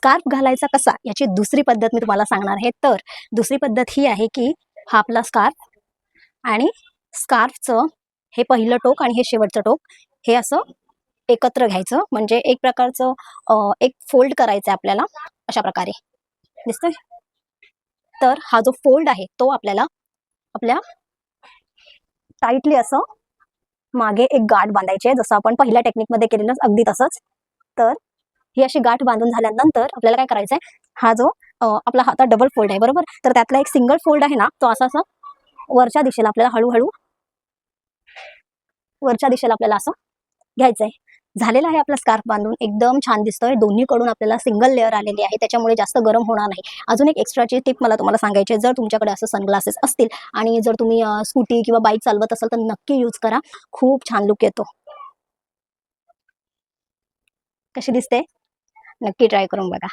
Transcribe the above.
Scarf घालायचा कसा याची दुसरी पद्धत मी तुम्हाला सांगणार आहे. तर दुसरी पद्धत ही आहे की हा आपला स्कार्फ आणि स्कार्फचं हे पहिलं टोक आणि हे शेवटचं टोक हे असं एकत्र घ्यायचं, म्हणजे एक प्रकारचं एक फोल्ड करायचं आपल्याला अशा प्रकारे दिसतंय. तर हा जो फोल्ड आहे तो आपल्याला आपल्या टाईटली असं मागे एक गाठ बांधायची आहे, जसं आपण पहिल्या टेक्निकमध्ये केलेलं अगदी तसंच. तर ही अशी गाठ बांधून झाल्यानंतर आपल्याला काय करायचंय, हा जो आपला हाता डबल फोल्ड आहे बरोबर, तर त्यातला एक सिंगल फोल्ड आहे ना, तो असा असा वरच्या दिशेला आपल्याला हळूहळू वरच्या दिशेला आपल्याला असं घ्यायचंय. झालेला आहे आपला स्कार्फ बांधून, एकदम छान दिसतोय. दोन्हीकडून आपल्याला सिंगल लेअर आलेली आहे, त्याच्यामुळे जास्त गरम होणार नाही. अजून एक एक्स्ट्राची टिप मला तुम्हाला सांगायची आहे, जर तुमच्याकडे असं सनग्लासेस असतील आणि जर तुम्ही स्कूटी किंवा बाईक चालवत असाल तर नक्की यूज करा, खूप छान लुक येतो. कशी दिसते नक्की ट्राय करून बघा.